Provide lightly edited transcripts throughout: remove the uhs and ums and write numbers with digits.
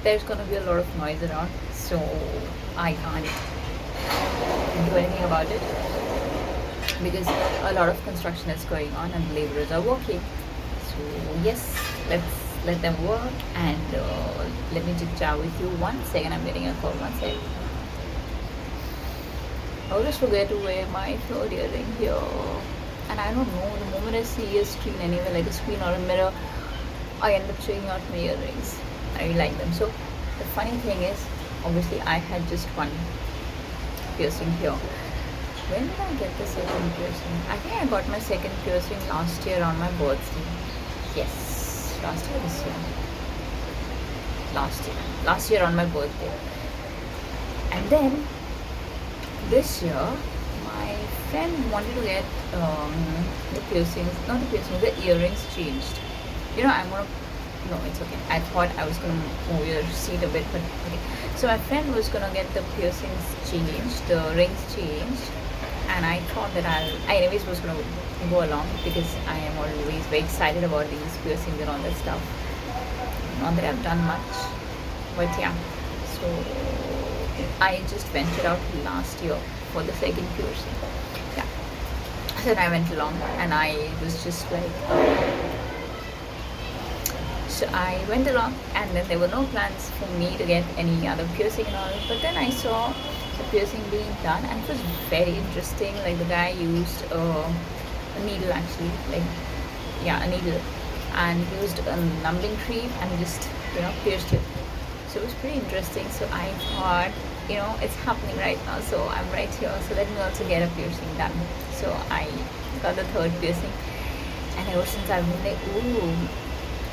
there's gonna be a lot of noise around, so I can't do anything about it because a lot of construction is going on and the laborers are working. So yes, let's let them work, and let me chit chat with you. 1 second, I'm getting a call. 1 second. I always forget to wear my third earring here, and I don't know, the moment I see a screen anywhere, like a screen or a mirror, I end up checking out my earrings. I really like them. So the funny thing is, obviously I had just one piercing here. When did I get the second piercing? I think I got my second piercing last year on my birthday. Yes, last year, this year. Last year. Last year on my birthday. And then this year, my friend wanted to get the piercings, not the piercings, the earrings changed. You know, I'm gonna, no, it's okay. I thought I was gonna move your seat a bit, but okay. So my friend was gonna get the piercings changed, the rings changed, and I thought that I anyways was gonna go along because I am always very excited about these piercings and all that stuff. Not that I've done much, but yeah. So I just ventured out last year for the second piercing. Yeah. So then I went along and I was just like, so I went along, and then there were no plans for me to get any other piercing and all. But then I saw the piercing being done, and it was very interesting. Like the guy used a needle, actually, like, yeah, a needle, and used a numbing cream and just, pierced it. So it was pretty interesting. So I thought, it's happening right now. So I'm right here. So let me also get a piercing done. So I got the third piercing, and ever since I've been like, ooh.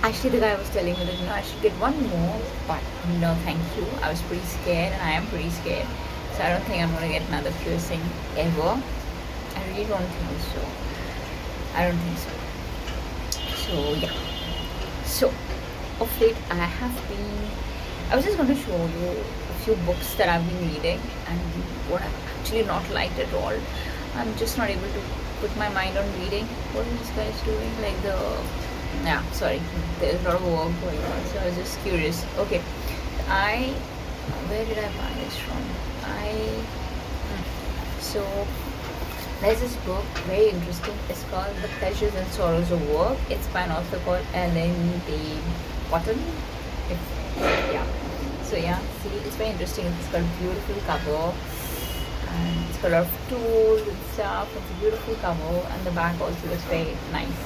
Actually, the guy was telling me that, I should get one more, but no, thank you. I was pretty scared, and I am pretty scared. So I don't think I'm gonna get another piercing ever. I really don't think so. I don't think so. So yeah. So of late, I was just going to show you a few books that I've been reading and what I've actually not liked at all. I'm just not able to put my mind on reading. What are these guys doing? Yeah, sorry, there's a lot of work going on, so I was just curious. Okay, where did I buy this from? So there's this book, very interesting. It's called The Pleasures and Sorrows of Work. It's by an author called Ellen D. Botton. Yeah. So yeah, see, it's very interesting. It's got a beautiful cover, and it's got a lot of tools and stuff. It's a beautiful cover, and the back also is very nice.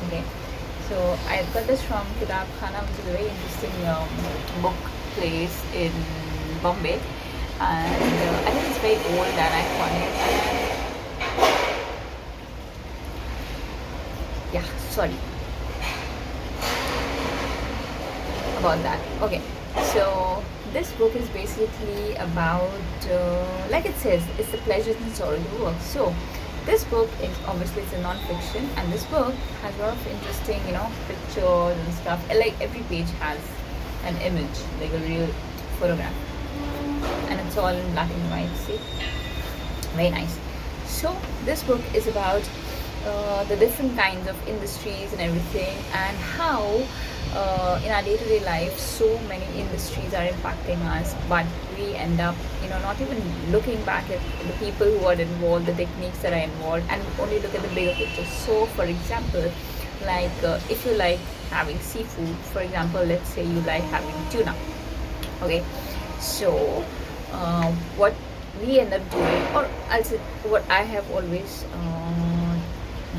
Okay. So I got this from Kitab Khana, which is a very interesting book place in Bombay, and I think it's very old and iconic. Yeah, sorry about that. Okay, so this book is basically about, like it says, it's the pleasures and sorrows of work. So this book is obviously, it's a non-fiction, and this book has a lot of interesting, pictures and stuff. Like every page has an image, like a real photograph, and it's all in black and white. See, very nice. So this book is about the different kinds of industries and everything, and how in our day-to-day life so many industries are impacting us, but we end up not even looking back at the people who are involved, the techniques that are involved, and only look at the bigger picture. So for example, like if you like having seafood, for example, let's say you like having tuna, okay, so what we end up doing, or I'll say what I have always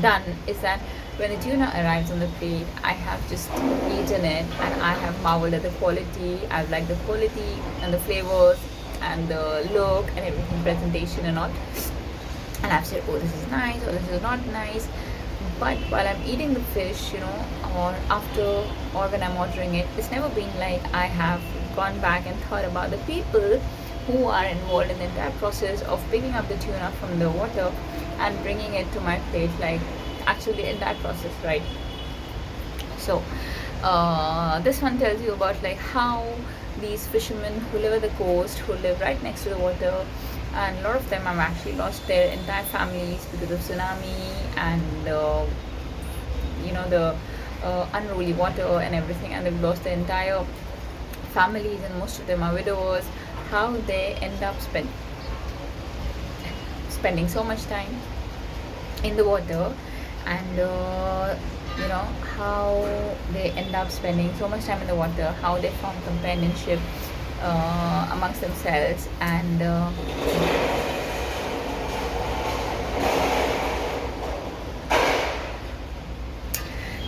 done, is that when the tuna arrives on the plate, I have just eaten it, and I have marveled at the quality. I've liked the quality and the flavors and the look and everything, presentation and all, and I've said, oh, this is nice, or this is not nice. But while I'm eating the fish, or after, or when I'm ordering it, it's never been like I have gone back and thought about the people who are involved in the entire process of picking up the tuna from the water and bringing it to my plate, like actually in that process, right? So this one tells you about like how these fishermen who live at the coast, who live right next to the water, and a lot of them have actually lost their entire families because of tsunami and the unruly water and everything, and they've lost their entire families, and most of them are widowers, how they end up spending so much time in the water, and how they end up spending so much time in the water, how they form companionship amongst themselves, and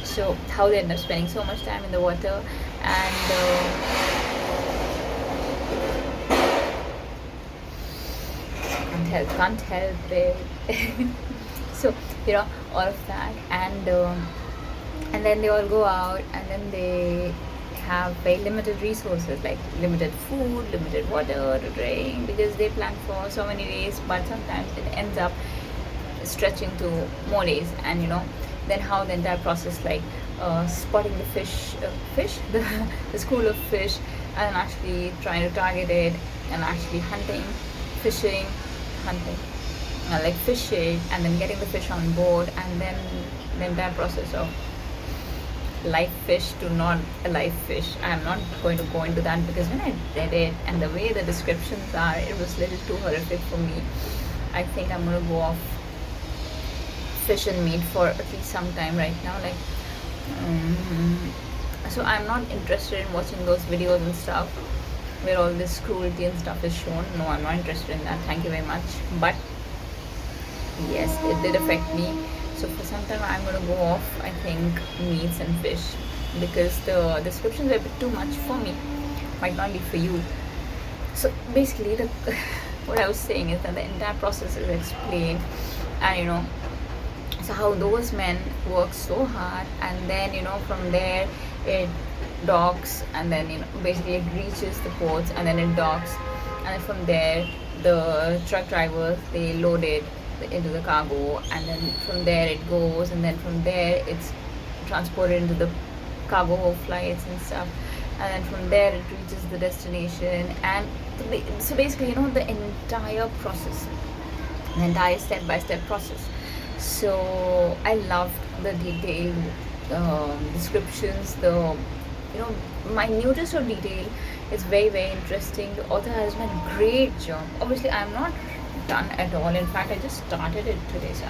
so how they end up spending so much time in the water, and can't help it. So all of that, and then they all go out, and then they have very limited resources, like limited food, limited water to drink, because they plan for so many days, but sometimes it ends up stretching to more days. And then how the entire process, like spotting the fish the school of fish, and actually trying to target it, and actually hunting, like fishing, and then getting the fish on board, and then the entire process of live fish to not a live fish. I'm not going to go into that, because when I read it and the way the descriptions are, it was a little too horrific for me. I think I'm going to go off fish and meat for at least some time right now, like so I'm not interested in watching those videos and stuff where all this cruelty and stuff is shown. No, I'm not interested in that, thank you very much. But yes, it did affect me. So for some time I'm going to go off, I think, meats and fish, because the descriptions are a bit too much for me, might not be for you. So basically what I was saying is that the entire process is explained, and so how those men work so hard, and then from there it docks, and then basically it reaches the ports, and then it docks, and then from there the truck drivers, they load it into the cargo, and then from there it goes, and then from there it's transported into the cargo flights and stuff, and then from there it reaches the destination. And so basically the entire process, the entire step-by-step process. So I loved the detailed descriptions, the minutest of detail. It's very, very interesting. The author has done a great job. Obviously I'm not done at all. In fact, I just started it today, so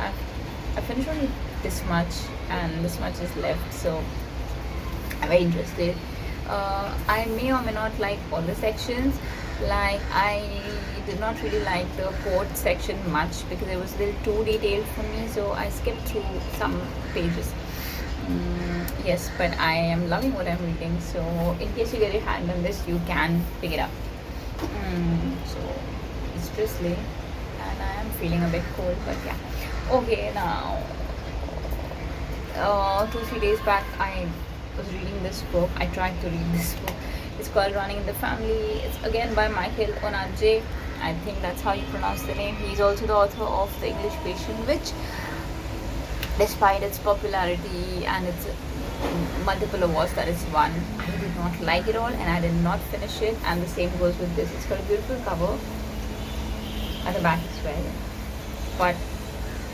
I finished only this much, and this much is left. So I'm very interested. I may or may not like all the sections. Like, I did not really like the port section much, because it was a little too detailed for me, so I skipped through some pages. Yes, but I am loving what I'm reading, so in case you get your hand on this, you can pick it up. So it's drizzly, and I am feeling a bit cold, but yeah. Okay, now 2-3 days back I was reading this book. I tried to read this book. It's called Running in the Family. It's again by Michael Onadje. I think that's how you pronounce the name. He's also the author of The English Patient, which, despite its popularity and its multiple awards that it's won, I did not like it all, and I did not finish it. And the same goes with this. It's got a beautiful cover at the back as well, but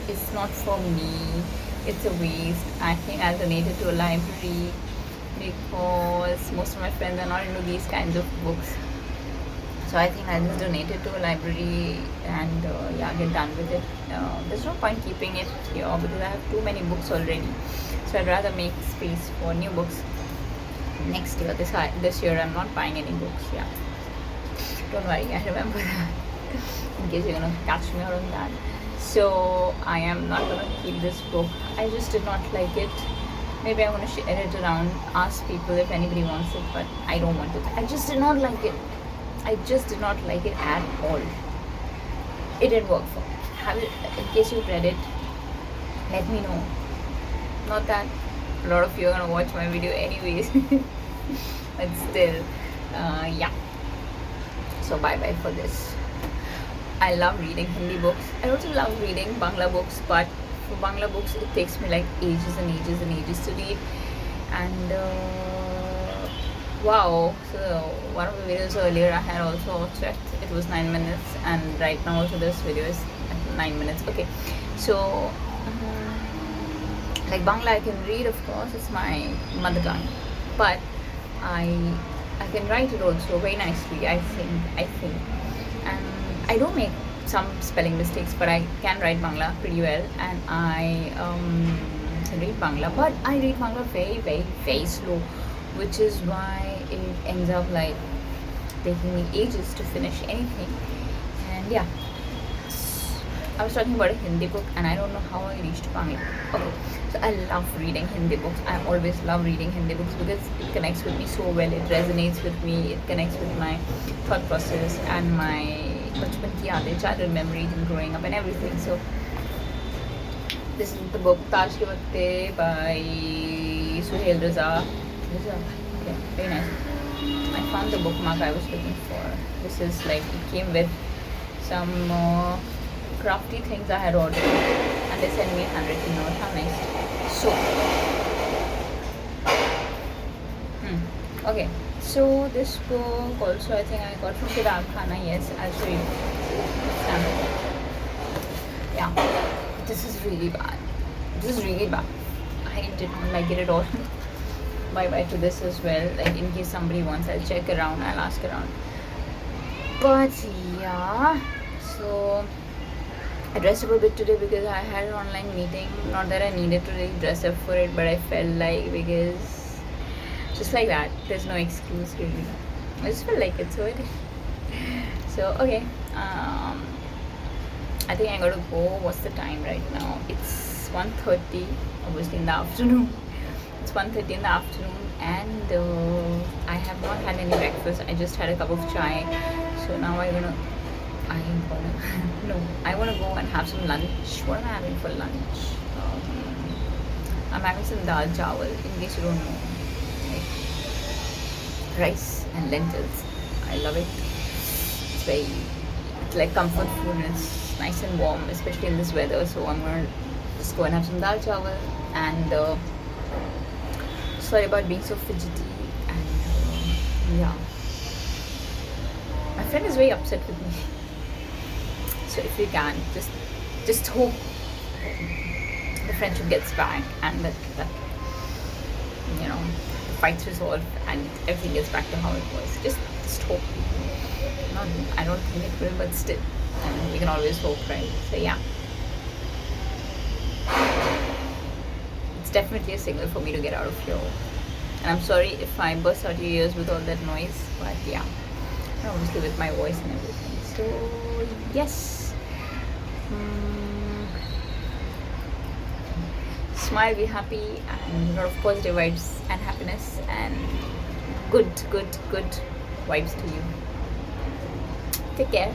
it's not for me. It's a waste. I think I'll donate it to a library, because most of my friends are not into these kinds of books. So I think I'll just donate it to a library, and yeah, get done with it. There's no point keeping it here, because I have too many books already. So I'd rather make space for new books next year. This year I'm not buying any books. Yeah, don't worry, I remember that. In case you're gonna catch me out on that. So I am not gonna keep this book. I just did not like it. Maybe I'm gonna share it around, ask people if anybody wants it, but I don't want it. I just did not like it. I just did not like it at all. It didn't work for me. In case you've read it, let me know. Not that a lot of you are gonna watch my video anyways, but still, yeah. So bye bye for this. I love reading Hindi books. I also love reading Bangla books, but for Bangla books it takes me like ages and ages and ages to read. And wow, so one of the videos earlier I had also checked, it was 9 minutes, and right now also this video is 9 minutes. Okay, so like Bangla I can read, of course, it's my mother tongue, but I I can write it also very nicely. I think, and I do make some spelling mistakes, but I can write Bangla pretty well, and I can read Bangla, but I read Bangla very, very, very slow, which is why it ends up like taking me ages to finish anything. And yeah, I was talking about a Hindi book, and I don't know how I reached Bangla. Okay, so I love reading Hindi books. I always love reading Hindi books because it connects with me so well. It resonates with me. It connects with my thought process and my bachpan ki yaadein, childhood memories, and growing up and everything. So this is the book Taj Ke Vakte by Suhail Raza. Okay, very nice. I found the bookmark I was looking for. This is like, it came with some crafty things I had ordered, and they sent me a handwritten note. How nice. So, okay. So this book also I think I got from Kitab Khana. Yes, I'll show you. Yeah, this is really bad. This is really bad. I did not like it at all. Bye bye to this as well. Like, in case somebody wants, I'll check around. I'll ask around. But yeah, so I dressed up a bit today because I had an online meeting. Not that I needed to really dress up for it, but I felt like, because just like that, there's no excuse really. I just felt like it, so I did. So okay, I think I gotta go. What's the time right now? It's 1:30, obviously in the afternoon. It's 1:30 in the afternoon, and I have not had any breakfast. I just had a cup of chai. So now I wanna no, I wanna go and have some lunch. What am I having for lunch? I'm having some dal chawal, in case you don't know. Like, rice and lentils. I love it. It's like comfort food, and it's nice and warm, especially in this weather. So I'm gonna just go and have some dal chawal. And sorry about being so fidgety. And yeah, my friend is very upset with me. So if you can, just hope the friendship gets back, and that the fight's resolved and everything gets back to how it was. Just hope. Not, I don't think it will, but still, I mean, we can always hope, right? So yeah, it's definitely a signal for me to get out of here. And I'm sorry if I burst out your ears with all that noise, but yeah, and obviously with my voice and everything. So yes. Smile, be happy, and a lot of positive vibes and happiness and good vibes to you. Take care.